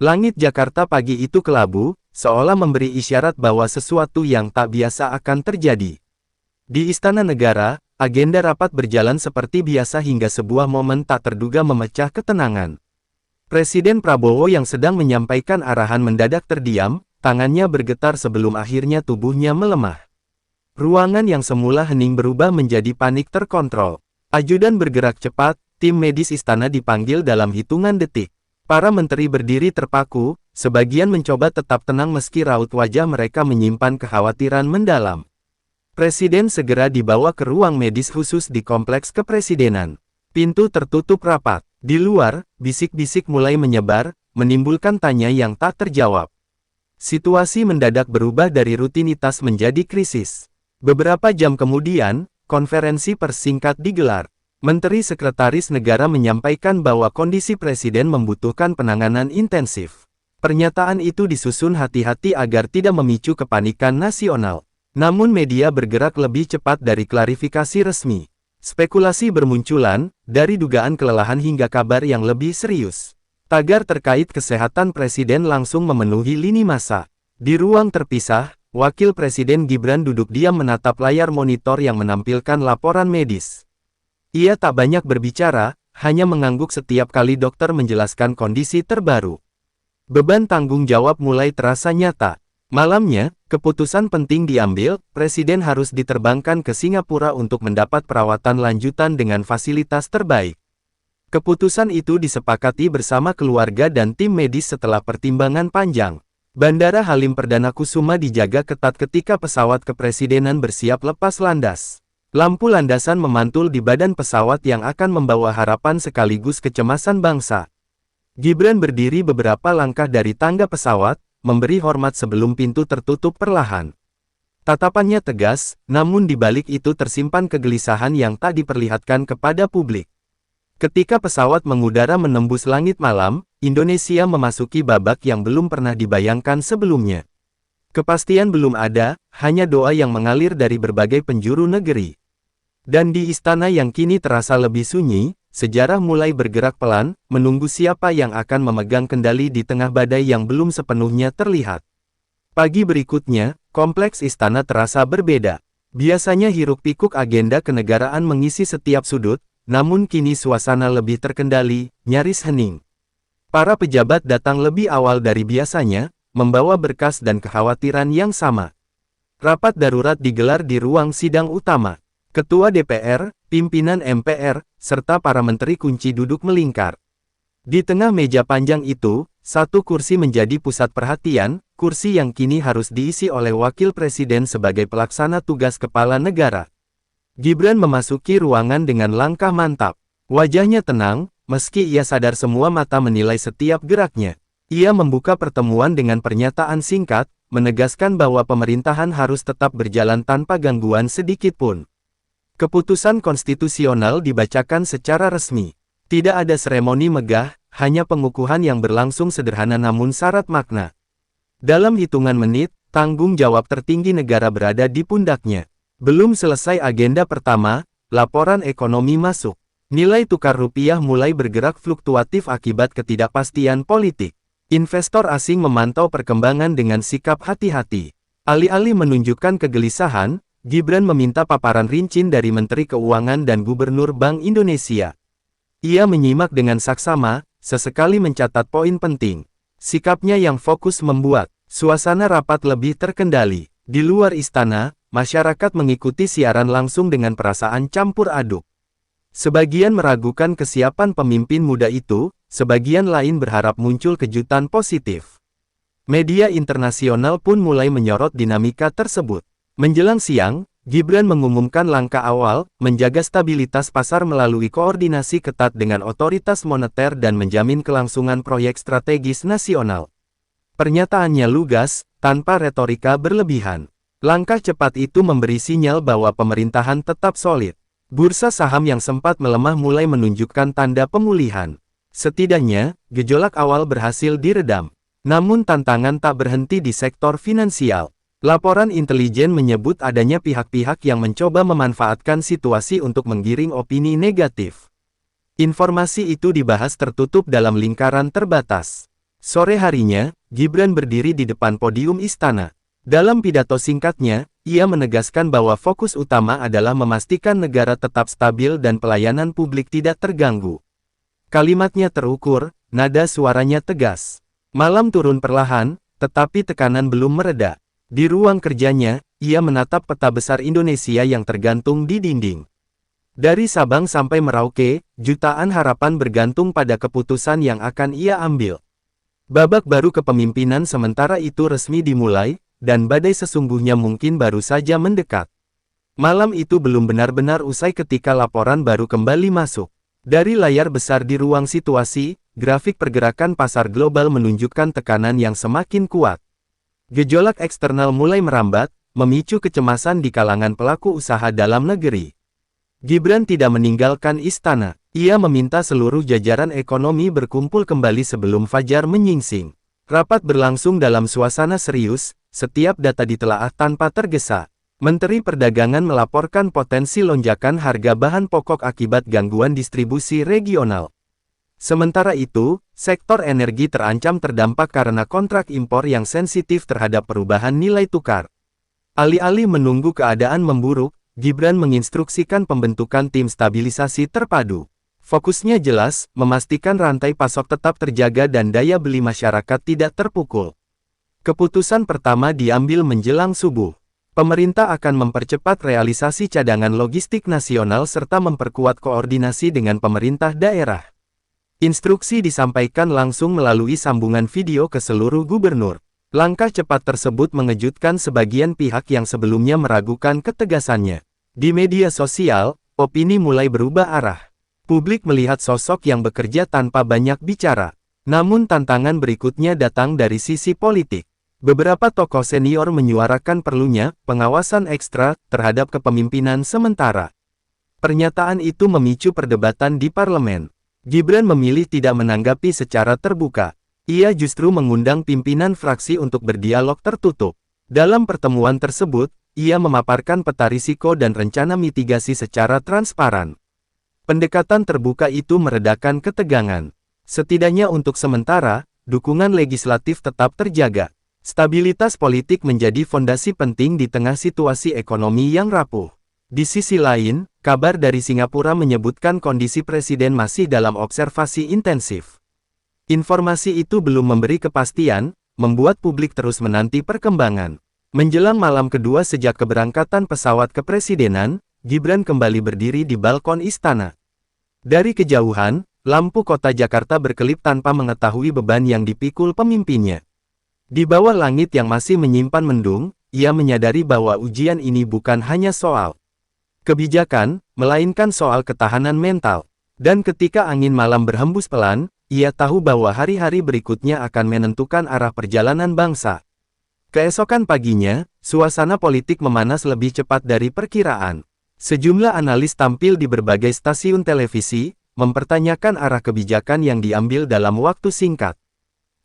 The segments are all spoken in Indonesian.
Langit Jakarta pagi itu kelabu, seolah memberi isyarat bahwa sesuatu yang tak biasa akan terjadi. Di Istana Negara, agenda rapat berjalan seperti biasa hingga sebuah momen tak terduga memecah ketenangan. Presiden Prabowo yang sedang menyampaikan arahan mendadak terdiam, tangannya bergetar sebelum akhirnya tubuhnya melemah. Ruangan yang semula hening berubah menjadi panik terkontrol. Ajudan bergerak cepat, tim medis istana dipanggil dalam hitungan detik. Para menteri berdiri terpaku, sebagian mencoba tetap tenang meski raut wajah mereka menyimpan kekhawatiran mendalam. Presiden segera dibawa ke ruang medis khusus di Kompleks Kepresidenan. Pintu tertutup rapat. Di luar, bisik-bisik mulai menyebar, menimbulkan tanya yang tak terjawab. Situasi mendadak berubah dari rutinitas menjadi krisis. Beberapa jam kemudian, konferensi pers singkat digelar. Menteri Sekretaris Negara menyampaikan bahwa kondisi Presiden membutuhkan penanganan intensif. Pernyataan itu disusun hati-hati agar tidak memicu kepanikan nasional. Namun media bergerak lebih cepat dari klarifikasi resmi. Spekulasi bermunculan, dari dugaan kelelahan hingga kabar yang lebih serius. Tagar terkait kesehatan Presiden langsung memenuhi lini massa. Di ruang terpisah, Wakil Presiden Gibran duduk diam menatap layar monitor yang menampilkan laporan medis. Ia tak banyak berbicara, hanya mengangguk setiap kali dokter menjelaskan kondisi terbaru. Beban tanggung jawab mulai terasa nyata. Malamnya, keputusan penting diambil, Presiden harus diterbangkan ke Singapura untuk mendapat perawatan lanjutan dengan fasilitas terbaik. Keputusan itu disepakati bersama keluarga dan tim medis setelah pertimbangan panjang. Bandara Halim Perdana Kusuma dijaga ketat ketika pesawat kepresidenan bersiap lepas landas. Lampu landasan memantul di badan pesawat yang akan membawa harapan sekaligus kecemasan bangsa. Gibran berdiri beberapa langkah dari tangga pesawat, memberi hormat sebelum pintu tertutup perlahan. Tatapannya tegas, namun di balik itu tersimpan kegelisahan yang tak diperlihatkan kepada publik. Ketika pesawat mengudara menembus langit malam, Indonesia memasuki babak yang belum pernah dibayangkan sebelumnya. Kepastian belum ada, hanya doa yang mengalir dari berbagai penjuru negeri. Dan di istana yang kini terasa lebih sunyi, sejarah mulai bergerak pelan, menunggu siapa yang akan memegang kendali di tengah badai yang belum sepenuhnya terlihat. Pagi berikutnya, kompleks istana terasa berbeda. Biasanya hiruk-pikuk agenda kenegaraan mengisi setiap sudut, namun kini suasana lebih terkendali, nyaris hening. Para pejabat datang lebih awal dari biasanya, membawa berkas dan kekhawatiran yang sama. Rapat darurat digelar di ruang sidang utama. Ketua DPR, pimpinan MPR, serta para menteri kunci duduk melingkar. Di tengah meja panjang itu, satu kursi menjadi pusat perhatian, kursi yang kini harus diisi oleh wakil presiden sebagai pelaksana tugas kepala negara. Gibran memasuki ruangan dengan langkah mantap. Wajahnya tenang, meski ia sadar semua mata menilai setiap geraknya. Ia membuka pertemuan dengan pernyataan singkat, menegaskan bahwa pemerintahan harus tetap berjalan tanpa gangguan sedikit pun. Keputusan konstitusional dibacakan secara resmi. Tidak ada seremoni megah, hanya pengukuhan yang berlangsung sederhana namun syarat makna. Dalam hitungan menit, tanggung jawab tertinggi negara berada di pundaknya. Belum selesai agenda pertama, laporan ekonomi masuk. Nilai tukar rupiah mulai bergerak fluktuatif akibat ketidakpastian politik. Investor asing memantau perkembangan dengan sikap hati-hati. Alih-alih menunjukkan kegelisahan, Gibran meminta paparan rinci dari Menteri Keuangan dan Gubernur Bank Indonesia. Ia menyimak dengan saksama, sesekali mencatat poin penting. Sikapnya yang fokus membuat suasana rapat lebih terkendali. Di luar istana, masyarakat mengikuti siaran langsung dengan perasaan campur aduk. Sebagian meragukan kesiapan pemimpin muda itu, sebagian lain berharap muncul kejutan positif. Media internasional pun mulai menyorot dinamika tersebut. Menjelang siang, Gibran mengumumkan langkah awal, menjaga stabilitas pasar melalui koordinasi ketat dengan otoritas moneter dan menjamin kelangsungan proyek strategis nasional. Pernyataannya lugas, tanpa retorika berlebihan. Langkah cepat itu memberi sinyal bahwa pemerintahan tetap solid. Bursa saham yang sempat melemah mulai menunjukkan tanda pemulihan. Setidaknya, gejolak awal berhasil diredam. Namun tantangan tak berhenti di sektor finansial. Laporan intelijen menyebut adanya pihak-pihak yang mencoba memanfaatkan situasi untuk menggiring opini negatif. Informasi itu dibahas tertutup dalam lingkaran terbatas. Sore harinya, Gibran berdiri di depan podium istana. Dalam pidato singkatnya, ia menegaskan bahwa fokus utama adalah memastikan negara tetap stabil dan pelayanan publik tidak terganggu. Kalimatnya terukur, nada suaranya tegas. Malam turun perlahan, tetapi tekanan belum mereda. Di ruang kerjanya, ia menatap peta besar Indonesia yang tergantung di dinding. Dari Sabang sampai Merauke, jutaan harapan bergantung pada keputusan yang akan ia ambil. Babak baru kepemimpinan sementara itu resmi dimulai, dan badai sesungguhnya mungkin baru saja mendekat. Malam itu belum benar-benar usai ketika laporan baru kembali masuk. Dari layar besar di ruang situasi, grafik pergerakan pasar global menunjukkan tekanan yang semakin kuat. Gejolak eksternal mulai merambat, memicu kecemasan di kalangan pelaku usaha dalam negeri. Gibran tidak meninggalkan istana. Ia meminta seluruh jajaran ekonomi berkumpul kembali sebelum fajar menyingsing. Rapat berlangsung dalam suasana serius, setiap data ditelaah tanpa tergesa. Menteri Perdagangan melaporkan potensi lonjakan harga bahan pokok akibat gangguan distribusi regional. Sementara itu, sektor energi terancam terdampak karena kontrak impor yang sensitif terhadap perubahan nilai tukar. Alih-alih menunggu keadaan memburuk, Gibran menginstruksikan pembentukan tim stabilisasi terpadu. Fokusnya jelas, memastikan rantai pasok tetap terjaga dan daya beli masyarakat tidak terpukul. Keputusan pertama diambil menjelang subuh. Pemerintah akan mempercepat realisasi cadangan logistik nasional serta memperkuat koordinasi dengan pemerintah daerah. Instruksi disampaikan langsung melalui sambungan video ke seluruh gubernur. Langkah cepat tersebut mengejutkan sebagian pihak yang sebelumnya meragukan ketegasannya. Di media sosial, opini mulai berubah arah. Publik melihat sosok yang bekerja tanpa banyak bicara. Namun tantangan berikutnya datang dari sisi politik. Beberapa tokoh senior menyuarakan perlunya pengawasan ekstra terhadap kepemimpinan sementara. Pernyataan itu memicu perdebatan di parlemen. Gibran memilih tidak menanggapi secara terbuka. Ia justru mengundang pimpinan fraksi untuk berdialog tertutup. Dalam pertemuan tersebut, ia memaparkan peta risiko dan rencana mitigasi secara transparan. Pendekatan terbuka itu meredakan ketegangan. Setidaknya untuk sementara, dukungan legislatif tetap terjaga. Stabilitas politik menjadi fondasi penting di tengah situasi ekonomi yang rapuh. Di sisi lain, kabar dari Singapura menyebutkan kondisi presiden masih dalam observasi intensif. Informasi itu belum memberi kepastian, membuat publik terus menanti perkembangan. Menjelang malam kedua sejak keberangkatan pesawat kepresidenan, Gibran kembali berdiri di balkon istana. Dari kejauhan, lampu kota Jakarta berkelip tanpa mengetahui beban yang dipikul pemimpinnya. Di bawah langit yang masih menyimpan mendung, ia menyadari bahwa ujian ini bukan hanya soal kebijakan, melainkan soal ketahanan mental. Dan ketika angin malam berhembus pelan, ia tahu bahwa hari-hari berikutnya akan menentukan arah perjalanan bangsa. Keesokan paginya, suasana politik memanas lebih cepat dari perkiraan. Sejumlah analis tampil di berbagai stasiun televisi, mempertanyakan arah kebijakan yang diambil dalam waktu singkat.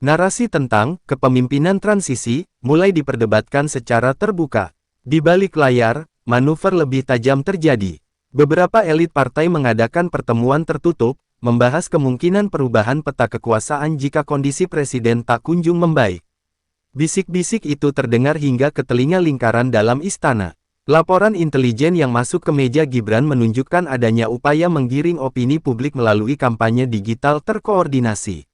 Narasi tentang kepemimpinan transisi mulai diperdebatkan secara terbuka. Di balik layar, manuver lebih tajam terjadi. Beberapa elit partai mengadakan pertemuan tertutup, membahas kemungkinan perubahan peta kekuasaan jika kondisi presiden tak kunjung membaik. Bisik-bisik itu terdengar hingga ke telinga lingkaran dalam istana. Laporan intelijen yang masuk ke meja Gibran menunjukkan adanya upaya menggiring opini publik melalui kampanye digital terkoordinasi.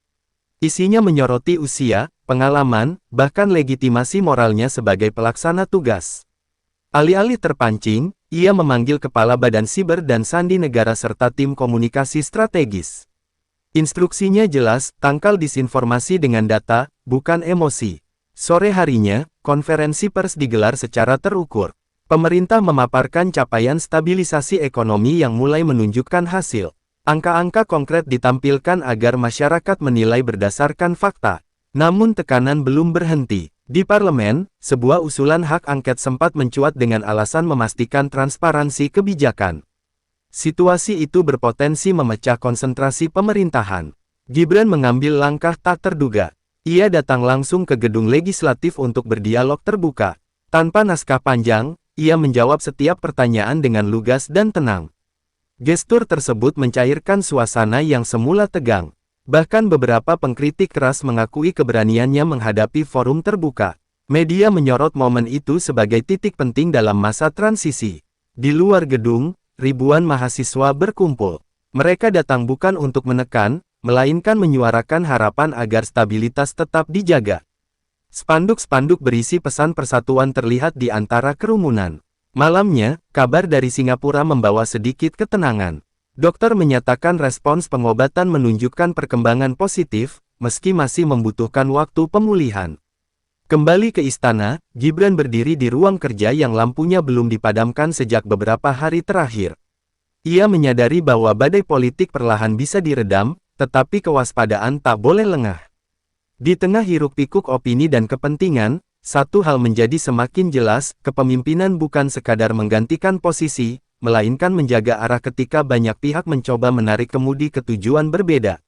Isinya menyoroti usia, pengalaman, bahkan legitimasi moralnya sebagai pelaksana tugas. Alih-alih terpancing, ia memanggil Kepala Badan Siber dan Sandi Negara serta tim komunikasi strategis. Instruksinya jelas, tangkal disinformasi dengan data, bukan emosi. Sore harinya, konferensi pers digelar secara terukur. Pemerintah memaparkan capaian stabilisasi ekonomi yang mulai menunjukkan hasil. Angka-angka konkret ditampilkan agar masyarakat menilai berdasarkan fakta. Namun tekanan belum berhenti. Di parlemen, sebuah usulan hak angket sempat mencuat dengan alasan memastikan transparansi kebijakan. Situasi itu berpotensi memecah konsentrasi pemerintahan. Gibran mengambil langkah tak terduga. Ia datang langsung ke gedung legislatif untuk berdialog terbuka. Tanpa naskah panjang, ia menjawab setiap pertanyaan dengan lugas dan tenang. Gestur tersebut mencairkan suasana yang semula tegang. Bahkan beberapa pengkritik keras mengakui keberaniannya menghadapi forum terbuka. Media menyorot momen itu sebagai titik penting dalam masa transisi. Di luar gedung, ribuan mahasiswa berkumpul. Mereka datang bukan untuk menekan, melainkan menyuarakan harapan agar stabilitas tetap dijaga. Spanduk-spanduk berisi pesan persatuan terlihat di antara kerumunan. Malamnya, kabar dari Singapura membawa sedikit ketenangan. Dokter menyatakan respons pengobatan menunjukkan perkembangan positif, meski masih membutuhkan waktu pemulihan. Kembali ke istana, Gibran berdiri di ruang kerja yang lampunya belum dipadamkan sejak beberapa hari terakhir. Ia menyadari bahwa badai politik perlahan bisa diredam, tetapi kewaspadaan tak boleh lengah. Di tengah hiruk-pikuk opini dan kepentingan, satu hal menjadi semakin jelas, kepemimpinan bukan sekadar menggantikan posisi, melainkan menjaga arah ketika banyak pihak mencoba menarik kemudi ke tujuan berbeda.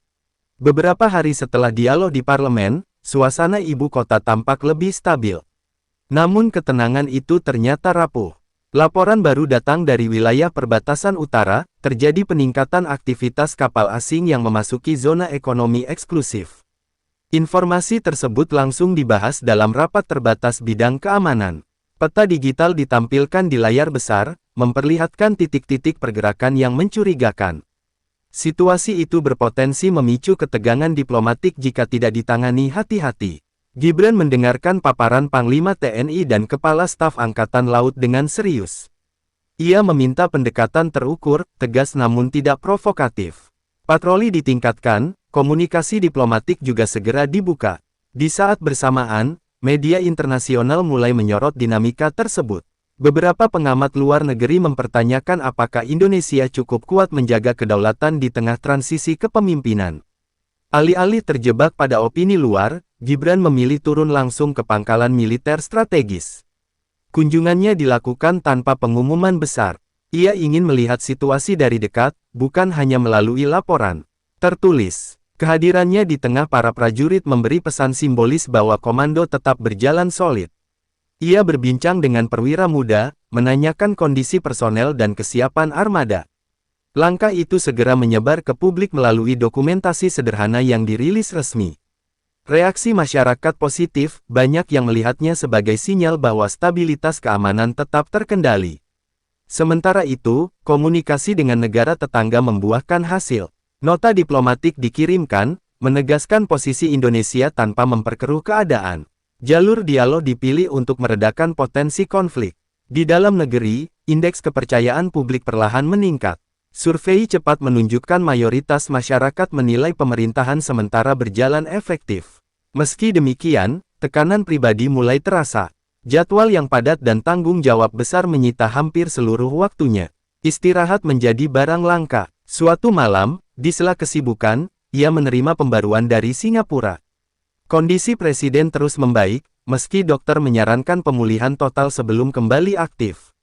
Beberapa hari setelah dialog di parlemen, suasana ibu kota tampak lebih stabil. Namun ketenangan itu ternyata rapuh. Laporan baru datang dari wilayah perbatasan utara, terjadi peningkatan aktivitas kapal asing yang memasuki zona ekonomi eksklusif. Informasi tersebut langsung dibahas dalam rapat terbatas bidang keamanan. Peta digital ditampilkan di layar besar, memperlihatkan titik-titik pergerakan yang mencurigakan. Situasi itu berpotensi memicu ketegangan diplomatik jika tidak ditangani hati-hati. Gibran mendengarkan paparan Panglima TNI dan Kepala Staf Angkatan Laut dengan serius. Ia meminta pendekatan terukur, tegas namun tidak provokatif. Patroli ditingkatkan, komunikasi diplomatik juga segera dibuka. Di saat bersamaan, media internasional mulai menyorot dinamika tersebut. Beberapa pengamat luar negeri mempertanyakan apakah Indonesia cukup kuat menjaga kedaulatan di tengah transisi kepemimpinan. Alih-alih terjebak pada opini luar, Gibran memilih turun langsung ke pangkalan militer strategis. Kunjungannya dilakukan tanpa pengumuman besar. Ia ingin melihat situasi dari dekat, bukan hanya melalui laporan tertulis. Kehadirannya di tengah para prajurit memberi pesan simbolis bahwa komando tetap berjalan solid. Ia berbincang dengan perwira muda, menanyakan kondisi personel dan kesiapan armada. Langkah itu segera menyebar ke publik melalui dokumentasi sederhana yang dirilis resmi. Reaksi masyarakat positif, banyak yang melihatnya sebagai sinyal bahwa stabilitas keamanan tetap terkendali. Sementara itu, komunikasi dengan negara tetangga membuahkan hasil. Nota diplomatik dikirimkan, menegaskan posisi Indonesia tanpa memperkeruh keadaan. Jalur dialog dipilih untuk meredakan potensi konflik. Di dalam negeri, indeks kepercayaan publik perlahan meningkat. Survei cepat menunjukkan mayoritas masyarakat menilai pemerintahan sementara berjalan efektif. Meski demikian, tekanan pribadi mulai terasa. Jadwal yang padat dan tanggung jawab besar menyita hampir seluruh waktunya. Istirahat menjadi barang langka. Suatu malam, di sela kesibukan, ia menerima pembaruan dari Singapura. Kondisi presiden terus membaik, meski dokter menyarankan pemulihan total sebelum kembali aktif.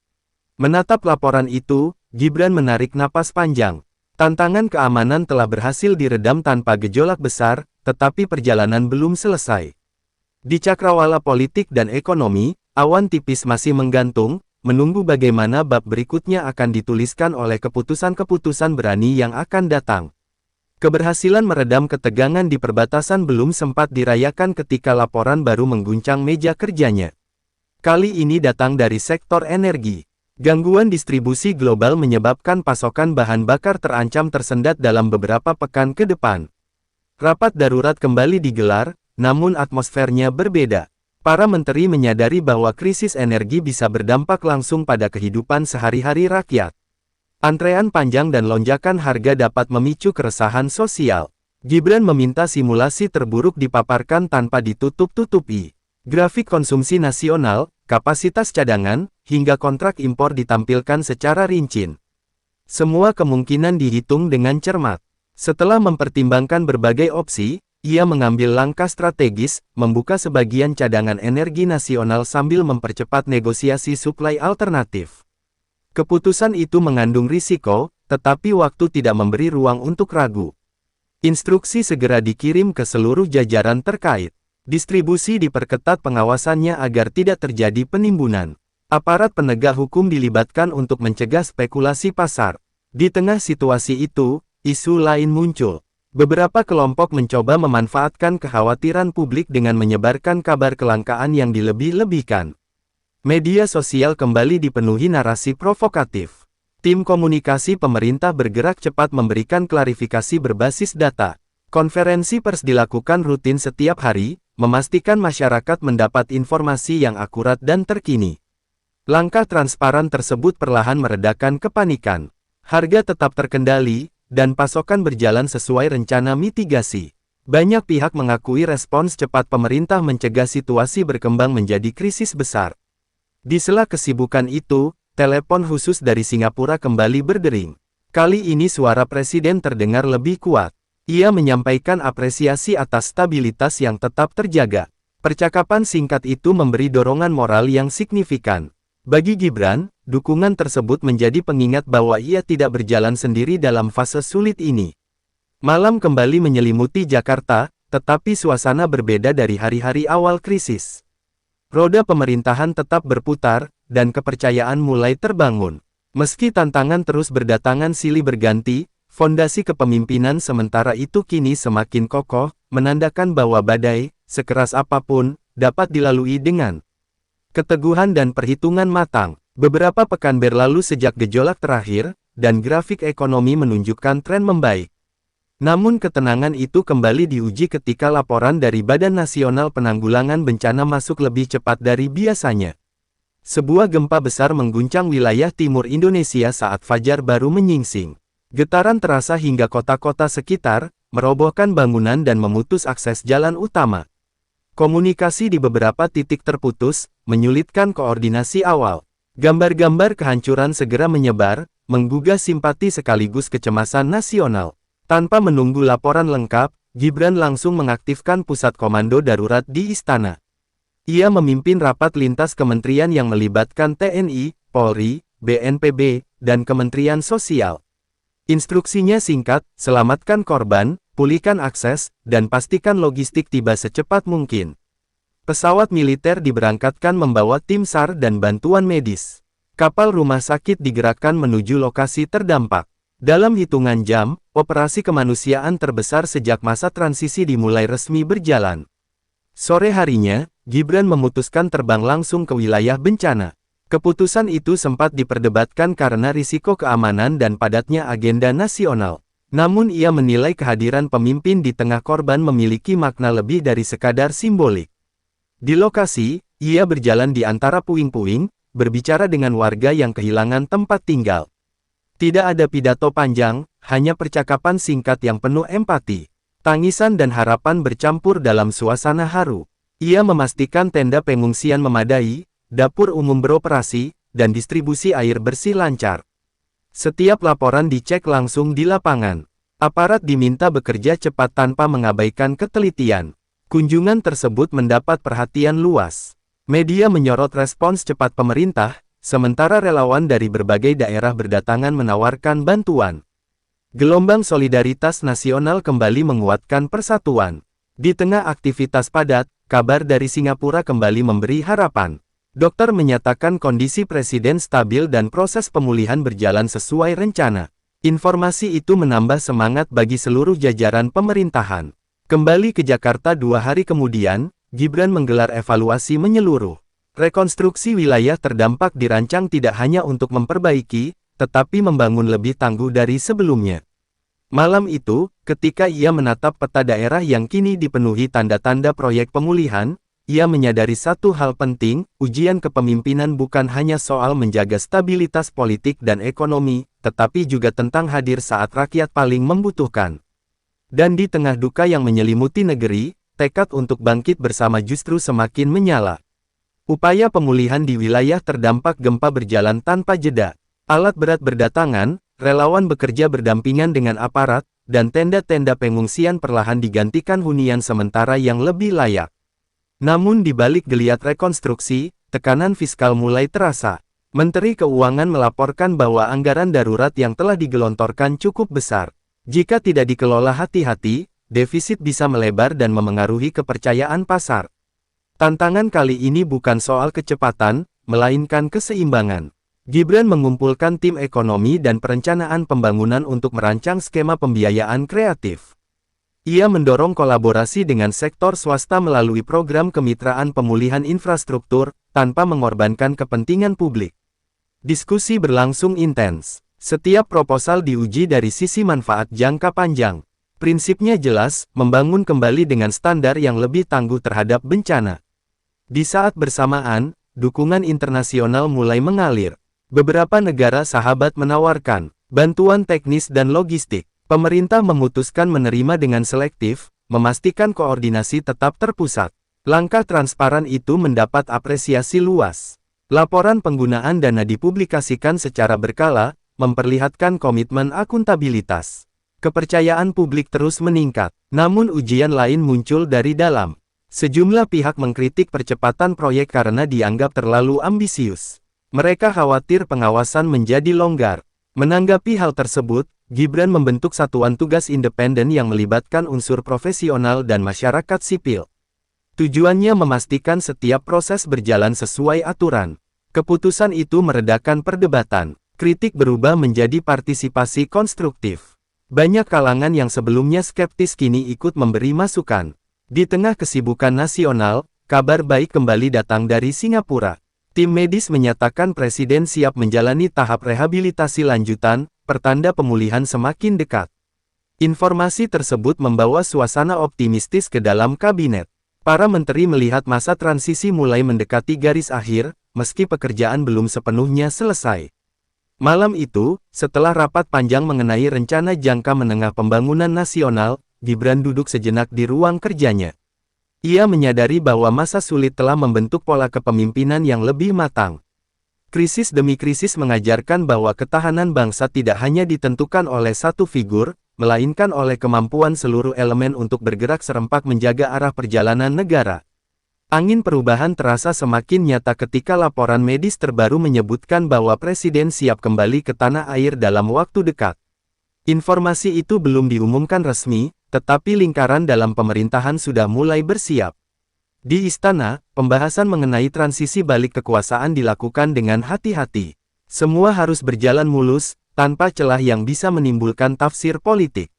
Menatap laporan itu, Gibran menarik napas panjang. Tantangan keamanan telah berhasil diredam tanpa gejolak besar, tetapi perjalanan belum selesai. Di cakrawala politik dan ekonomi, awan tipis masih menggantung, menunggu bagaimana bab berikutnya akan dituliskan oleh keputusan-keputusan berani yang akan datang. Keberhasilan meredam ketegangan di perbatasan belum sempat dirayakan ketika laporan baru mengguncang meja kerjanya. Kali ini datang dari sektor energi. Gangguan distribusi global menyebabkan pasokan bahan bakar terancam tersendat dalam beberapa pekan ke depan. Rapat darurat kembali digelar, namun atmosfernya berbeda. Para menteri menyadari bahwa krisis energi bisa berdampak langsung pada kehidupan sehari-hari rakyat. Antrean panjang dan lonjakan harga dapat memicu keresahan sosial. Gibran meminta simulasi terburuk dipaparkan tanpa ditutup-tutupi. Grafik konsumsi nasional, kapasitas cadangan, hingga kontrak impor ditampilkan secara rinci. Semua kemungkinan dihitung dengan cermat. Setelah mempertimbangkan berbagai opsi, ia mengambil langkah strategis, membuka sebagian cadangan energi nasional sambil mempercepat negosiasi suplai alternatif. Keputusan itu mengandung risiko, tetapi waktu tidak memberi ruang untuk ragu. Instruksi segera dikirim ke seluruh jajaran terkait. Distribusi diperketat pengawasannya agar tidak terjadi penimbunan. Aparat penegak hukum dilibatkan untuk mencegah spekulasi pasar. Di tengah situasi itu, isu lain muncul. Beberapa kelompok mencoba memanfaatkan kekhawatiran publik dengan menyebarkan kabar kelangkaan yang dilebih-lebihkan. Media sosial kembali dipenuhi narasi provokatif. Tim komunikasi pemerintah bergerak cepat memberikan klarifikasi berbasis data. Konferensi pers dilakukan rutin setiap hari, memastikan masyarakat mendapat informasi yang akurat dan terkini. Langkah transparan tersebut perlahan meredakan kepanikan. Harga tetap terkendali, dan pasokan berjalan sesuai rencana mitigasi. Banyak pihak mengakui respons cepat pemerintah mencegah situasi berkembang menjadi krisis besar. Di sela kesibukan itu, telepon khusus dari Singapura kembali berdering. Kali ini suara presiden terdengar lebih kuat. Ia menyampaikan apresiasi atas stabilitas yang tetap terjaga. Percakapan singkat itu memberi dorongan moral yang signifikan. Bagi Gibran, dukungan tersebut menjadi pengingat bahwa ia tidak berjalan sendiri dalam fase sulit ini. Malam kembali menyelimuti Jakarta, tetapi suasana berbeda dari hari-hari awal krisis. Roda pemerintahan tetap berputar, dan kepercayaan mulai terbangun. Meski tantangan terus berdatangan silih berganti, fondasi kepemimpinan sementara itu kini semakin kokoh, menandakan bahwa badai, sekeras apapun, dapat dilalui dengan keteguhan dan perhitungan matang. Beberapa pekan berlalu sejak gejolak terakhir, dan grafik ekonomi menunjukkan tren membaik. Namun ketenangan itu kembali diuji ketika laporan dari Badan Nasional Penanggulangan Bencana masuk lebih cepat dari biasanya. Sebuah gempa besar mengguncang wilayah timur Indonesia saat fajar baru menyingsing. Getaran terasa hingga kota-kota sekitar, merobohkan bangunan dan memutus akses jalan utama. Komunikasi di beberapa titik terputus, menyulitkan koordinasi awal. Gambar-gambar kehancuran segera menyebar, menggugah simpati sekaligus kecemasan nasional. Tanpa menunggu laporan lengkap, Gibran langsung mengaktifkan pusat komando darurat di istana. Ia memimpin rapat lintas kementerian yang melibatkan TNI, Polri, BNPB, dan Kementerian Sosial. Instruksinya singkat, selamatkan korban, pulihkan akses, dan pastikan logistik tiba secepat mungkin. Pesawat militer diberangkatkan membawa tim SAR dan bantuan medis. Kapal rumah sakit digerakkan menuju lokasi terdampak. Dalam hitungan jam, operasi kemanusiaan terbesar sejak masa transisi dimulai resmi berjalan. Sore harinya, Gibran memutuskan terbang langsung ke wilayah bencana. Keputusan itu sempat diperdebatkan karena risiko keamanan dan padatnya agenda nasional. Namun ia menilai kehadiran pemimpin di tengah korban memiliki makna lebih dari sekadar simbolik. Di lokasi, ia berjalan di antara puing-puing, berbicara dengan warga yang kehilangan tempat tinggal. Tidak ada pidato panjang, hanya percakapan singkat yang penuh empati. Tangisan dan harapan bercampur dalam suasana haru. Ia memastikan tenda pengungsian memadai, dapur umum beroperasi, dan distribusi air bersih lancar. Setiap laporan dicek langsung di lapangan. Aparat diminta bekerja cepat tanpa mengabaikan ketelitian. Kunjungan tersebut mendapat perhatian luas. Media menyorot respons cepat pemerintah, sementara relawan dari berbagai daerah berdatangan menawarkan bantuan. Gelombang solidaritas nasional kembali menguatkan persatuan. Di tengah aktivitas padat, kabar dari Singapura kembali memberi harapan. Dokter menyatakan kondisi presiden stabil dan proses pemulihan berjalan sesuai rencana. Informasi itu menambah semangat bagi seluruh jajaran pemerintahan. Kembali ke Jakarta 2 hari kemudian, Gibran menggelar evaluasi menyeluruh. Rekonstruksi wilayah terdampak dirancang tidak hanya untuk memperbaiki, tetapi membangun lebih tangguh dari sebelumnya. Malam itu, ketika ia menatap peta daerah yang kini dipenuhi tanda-tanda proyek pemulihan, ia menyadari satu hal penting, ujian kepemimpinan bukan hanya soal menjaga stabilitas politik dan ekonomi, tetapi juga tentang hadir saat rakyat paling membutuhkan. Dan di tengah duka yang menyelimuti negeri, tekad untuk bangkit bersama justru semakin menyala. Upaya pemulihan di wilayah terdampak gempa berjalan tanpa jeda. Alat berat berdatangan, relawan bekerja berdampingan dengan aparat, dan tenda-tenda pengungsian perlahan digantikan hunian sementara yang lebih layak. Namun di balik geliat rekonstruksi, tekanan fiskal mulai terasa. Menteri Keuangan melaporkan bahwa anggaran darurat yang telah digelontorkan cukup besar. Jika tidak dikelola hati-hati, defisit bisa melebar dan memengaruhi kepercayaan pasar. Tantangan kali ini bukan soal kecepatan, melainkan keseimbangan. Gibran mengumpulkan tim ekonomi dan perencanaan pembangunan untuk merancang skema pembiayaan kreatif. Ia mendorong kolaborasi dengan sektor swasta melalui program kemitraan pemulihan infrastruktur, tanpa mengorbankan kepentingan publik. Diskusi berlangsung intens. Setiap proposal diuji dari sisi manfaat jangka panjang. Prinsipnya jelas, membangun kembali dengan standar yang lebih tangguh terhadap bencana. Di saat bersamaan, dukungan internasional mulai mengalir. Beberapa negara sahabat menawarkan bantuan teknis dan logistik. Pemerintah memutuskan menerima dengan selektif, memastikan koordinasi tetap terpusat. Langkah transparan itu mendapat apresiasi luas. Laporan penggunaan dana dipublikasikan secara berkala, memperlihatkan komitmen akuntabilitas. Kepercayaan publik terus meningkat, namun ujian lain muncul dari dalam. Sejumlah pihak mengkritik percepatan proyek karena dianggap terlalu ambisius. Mereka khawatir pengawasan menjadi longgar. Menanggapi hal tersebut, Gibran membentuk satuan tugas independen yang melibatkan unsur profesional dan masyarakat sipil. Tujuannya memastikan setiap proses berjalan sesuai aturan. Keputusan itu meredakan perdebatan. Kritik berubah menjadi partisipasi konstruktif. Banyak kalangan yang sebelumnya skeptis kini ikut memberi masukan. Di tengah kesibukan nasional, kabar baik kembali datang dari Singapura. Tim medis menyatakan Presiden siap menjalani tahap rehabilitasi lanjutan, pertanda pemulihan semakin dekat. Informasi tersebut membawa suasana optimistis ke dalam kabinet. Para menteri melihat masa transisi mulai mendekati garis akhir, meski pekerjaan belum sepenuhnya selesai. Malam itu, setelah rapat panjang mengenai rencana jangka menengah pembangunan nasional, Gibran duduk sejenak di ruang kerjanya. Ia menyadari bahwa masa sulit telah membentuk pola kepemimpinan yang lebih matang. Krisis demi krisis mengajarkan bahwa ketahanan bangsa tidak hanya ditentukan oleh satu figur, melainkan oleh kemampuan seluruh elemen untuk bergerak serempak menjaga arah perjalanan negara. Angin perubahan terasa semakin nyata ketika laporan medis terbaru menyebutkan bahwa Presiden siap kembali ke tanah air dalam waktu dekat. Informasi itu belum diumumkan resmi, tetapi lingkaran dalam pemerintahan sudah mulai bersiap. Di istana, pembahasan mengenai transisi balik kekuasaan dilakukan dengan hati-hati. Semua harus berjalan mulus, tanpa celah yang bisa menimbulkan tafsir politik.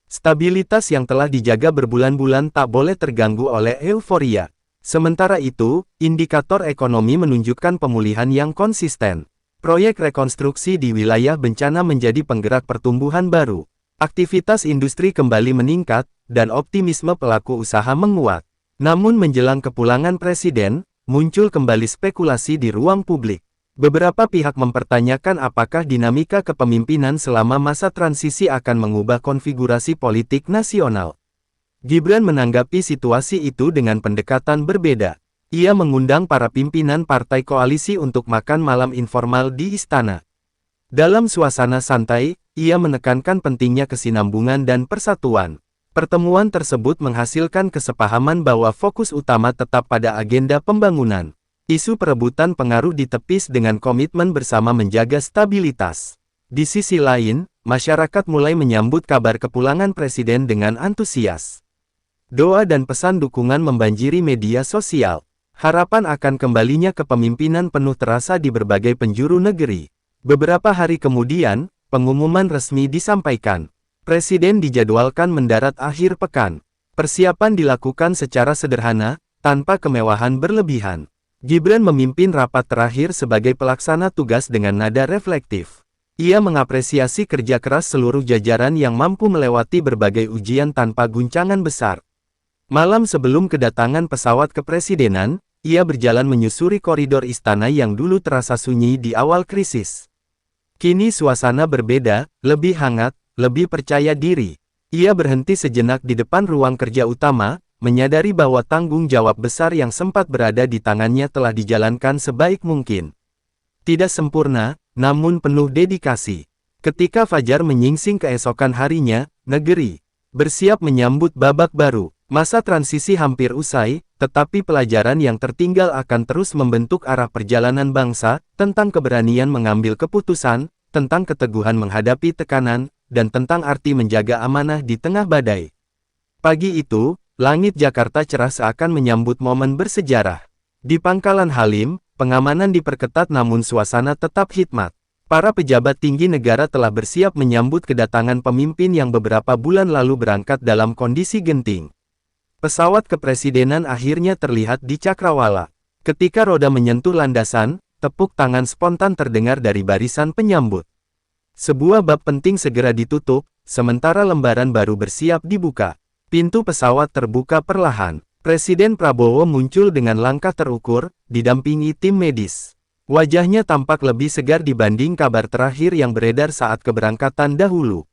Stabilitas yang telah dijaga berbulan-bulan tak boleh terganggu oleh euforia. Sementara itu, indikator ekonomi menunjukkan pemulihan yang konsisten. Proyek rekonstruksi di wilayah bencana menjadi penggerak pertumbuhan baru. Aktivitas industri kembali meningkat, dan optimisme pelaku usaha menguat. Namun menjelang kepulangan Presiden, muncul kembali spekulasi di ruang publik. Beberapa pihak mempertanyakan apakah dinamika kepemimpinan selama masa transisi akan mengubah konfigurasi politik nasional. Gibran menanggapi situasi itu dengan pendekatan berbeda. Ia mengundang para pimpinan partai koalisi untuk makan malam informal di istana. Dalam suasana santai, ia menekankan pentingnya kesinambungan dan persatuan. Pertemuan tersebut menghasilkan kesepahaman bahwa fokus utama tetap pada agenda pembangunan. Isu perebutan pengaruh ditepis dengan komitmen bersama menjaga stabilitas. Di sisi lain, masyarakat mulai menyambut kabar kepulangan Presiden dengan antusias. Doa dan pesan dukungan membanjiri media sosial. Harapan akan kembalinya kepemimpinan penuh terasa di berbagai penjuru negeri. Beberapa hari kemudian, pengumuman resmi disampaikan. Presiden dijadwalkan mendarat akhir pekan. Persiapan dilakukan secara sederhana, tanpa kemewahan berlebihan. Gibran memimpin rapat terakhir sebagai pelaksana tugas dengan nada reflektif. Ia mengapresiasi kerja keras seluruh jajaran yang mampu melewati berbagai ujian tanpa guncangan besar. Malam sebelum kedatangan pesawat kepresidenan, ia berjalan menyusuri koridor istana yang dulu terasa sunyi di awal krisis. Kini suasana berbeda, lebih hangat, lebih percaya diri. Ia berhenti sejenak di depan ruang kerja utama, menyadari bahwa tanggung jawab besar yang sempat berada di tangannya telah dijalankan sebaik mungkin. Tidak sempurna, namun penuh dedikasi. Ketika fajar menyingsing keesokan harinya, negeri bersiap menyambut babak baru. Masa transisi hampir usai, tetapi pelajaran yang tertinggal akan terus membentuk arah perjalanan bangsa, tentang keberanian mengambil keputusan, tentang keteguhan menghadapi tekanan, dan tentang arti menjaga amanah di tengah badai. Pagi itu, langit Jakarta cerah seakan menyambut momen bersejarah. Di Pangkalan Halim, pengamanan diperketat namun suasana tetap hikmat. Para pejabat tinggi negara telah bersiap menyambut kedatangan pemimpin yang beberapa bulan lalu berangkat dalam kondisi genting. Pesawat kepresidenan akhirnya terlihat di Cakrawala. Ketika roda menyentuh landasan, tepuk tangan spontan terdengar dari barisan penyambut. Sebuah bab penting segera ditutup, sementara lembaran baru bersiap dibuka. Pintu pesawat terbuka perlahan. Presiden Prabowo muncul dengan langkah terukur, didampingi tim medis. Wajahnya tampak lebih segar dibanding kabar terakhir yang beredar saat keberangkatan dahulu.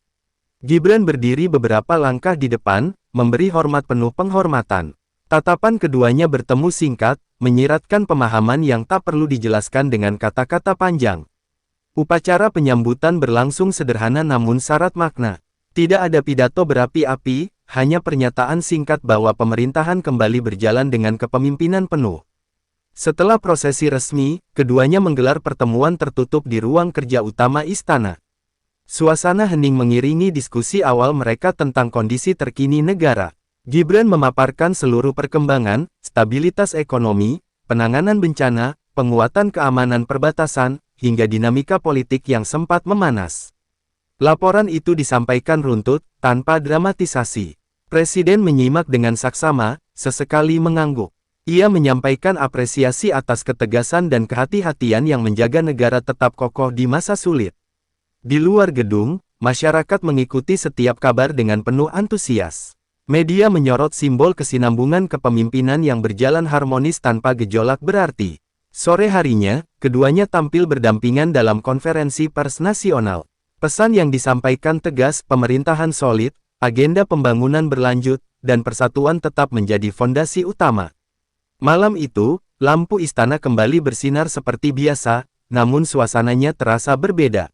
Gibran berdiri beberapa langkah di depan, memberi hormat penuh penghormatan. Tatapan keduanya bertemu singkat, menyiratkan pemahaman yang tak perlu dijelaskan dengan kata-kata panjang. Upacara penyambutan berlangsung sederhana namun syarat makna. Tidak ada pidato berapi-api, hanya pernyataan singkat bahwa pemerintahan kembali berjalan dengan kepemimpinan penuh. Setelah prosesi resmi, keduanya menggelar pertemuan tertutup di ruang kerja utama istana. Suasana hening mengiringi diskusi awal mereka tentang kondisi terkini negara. Gibran memaparkan seluruh perkembangan, stabilitas ekonomi, penanganan bencana, penguatan keamanan perbatasan, hingga dinamika politik yang sempat memanas. Laporan itu disampaikan runtut, tanpa dramatisasi. Presiden menyimak dengan saksama, sesekali mengangguk. Ia menyampaikan apresiasi atas ketegasan dan kehati-hatian yang menjaga negara tetap kokoh di masa sulit. Di luar gedung, masyarakat mengikuti setiap kabar dengan penuh antusias. Media menyorot simbol kesinambungan kepemimpinan yang berjalan harmonis tanpa gejolak berarti. Sore harinya, keduanya tampil berdampingan dalam konferensi pers nasional. Pesan yang disampaikan tegas, pemerintahan solid, agenda pembangunan berlanjut, dan persatuan tetap menjadi fondasi utama. Malam itu, lampu istana kembali bersinar seperti biasa, namun suasananya terasa berbeda.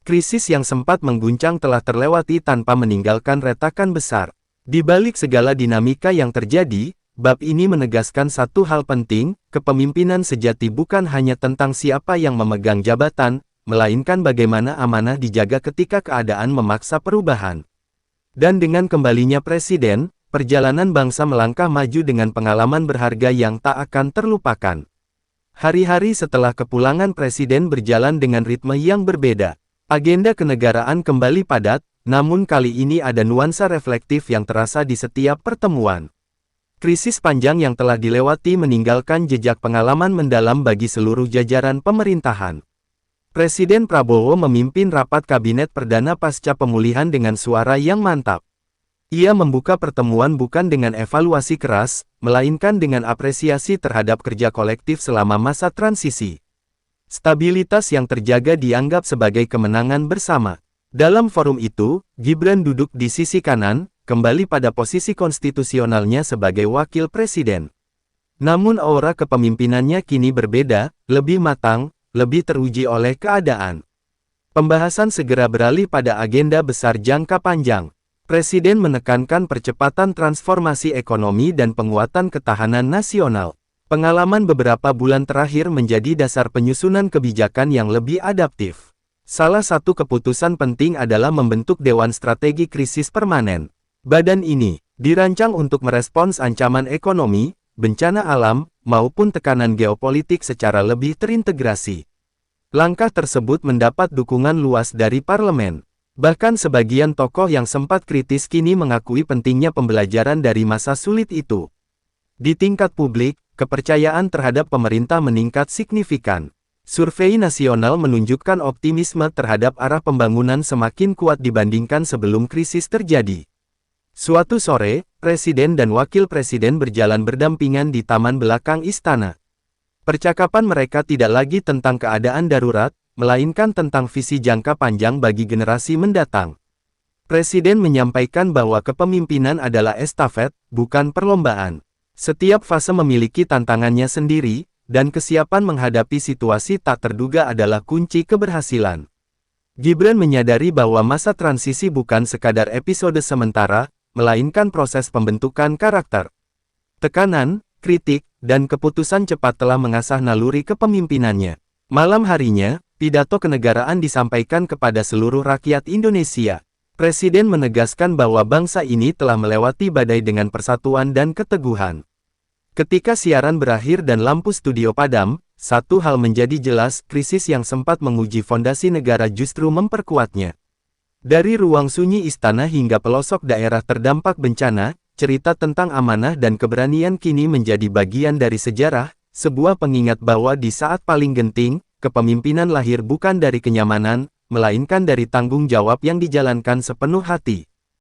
Krisis yang sempat mengguncang telah terlewati tanpa meninggalkan retakan besar. Di balik segala dinamika yang terjadi, bab ini menegaskan satu hal penting, kepemimpinan sejati bukan hanya tentang siapa yang memegang jabatan, melainkan bagaimana amanah dijaga ketika keadaan memaksa perubahan. Dan dengan kembalinya presiden, perjalanan bangsa melangkah maju dengan pengalaman berharga yang tak akan terlupakan. Hari-hari setelah kepulangan presiden berjalan dengan ritme yang berbeda. Agenda kenegaraan kembali padat, namun kali ini ada nuansa reflektif yang terasa di setiap pertemuan. Krisis panjang yang telah dilewati meninggalkan jejak pengalaman mendalam bagi seluruh jajaran pemerintahan. Presiden Prabowo memimpin rapat kabinet perdana pasca pemulihan dengan suara yang mantap. Ia membuka pertemuan bukan dengan evaluasi keras, melainkan dengan apresiasi terhadap kerja kolektif selama masa transisi. Stabilitas yang terjaga dianggap sebagai kemenangan bersama. Dalam forum itu, Gibran duduk di sisi kanan, kembali pada posisi konstitusionalnya sebagai wakil presiden. Namun aura kepemimpinannya kini berbeda, lebih matang, lebih teruji oleh keadaan. Pembahasan segera beralih pada agenda besar jangka panjang. Presiden menekankan percepatan transformasi ekonomi dan penguatan ketahanan nasional. Pengalaman beberapa bulan terakhir menjadi dasar penyusunan kebijakan yang lebih adaptif. Salah satu keputusan penting adalah membentuk Dewan Strategi Krisis Permanen. Badan ini dirancang untuk merespons ancaman ekonomi, bencana alam, maupun tekanan geopolitik secara lebih terintegrasi. Langkah tersebut mendapat dukungan luas dari parlemen. Bahkan sebagian tokoh yang sempat kritis kini mengakui pentingnya pembelajaran dari masa sulit itu. Di tingkat publik, kepercayaan terhadap pemerintah meningkat signifikan. Survei nasional menunjukkan optimisme terhadap arah pembangunan semakin kuat dibandingkan sebelum krisis terjadi. Suatu sore, Presiden dan Wakil Presiden berjalan berdampingan di taman belakang istana. Percakapan mereka tidak lagi tentang keadaan darurat, melainkan tentang visi jangka panjang bagi generasi mendatang. Presiden menyampaikan bahwa kepemimpinan adalah estafet, bukan perlombaan. Setiap fase memiliki tantangannya sendiri, dan kesiapan menghadapi situasi tak terduga adalah kunci keberhasilan. Gibran menyadari bahwa masa transisi bukan sekadar episode sementara, melainkan proses pembentukan karakter. Tekanan, kritik, dan keputusan cepat telah mengasah naluri kepemimpinannya. Malam harinya, pidato kenegaraan disampaikan kepada seluruh rakyat Indonesia. Presiden menegaskan bahwa bangsa ini telah melewati badai dengan persatuan dan keteguhan. Ketika siaran berakhir dan lampu studio padam, Satu hal menjadi jelas, krisis yang sempat menguji fondasi negara justru memperkuatnya. Dari ruang sunyi istana hingga pelosok daerah terdampak bencana, cerita tentang amanah dan keberanian kini menjadi bagian dari sejarah, sebuah pengingat bahwa di saat paling genting, kepemimpinan lahir bukan dari kenyamanan, melainkan dari tanggung jawab yang dijalankan sepenuh hati.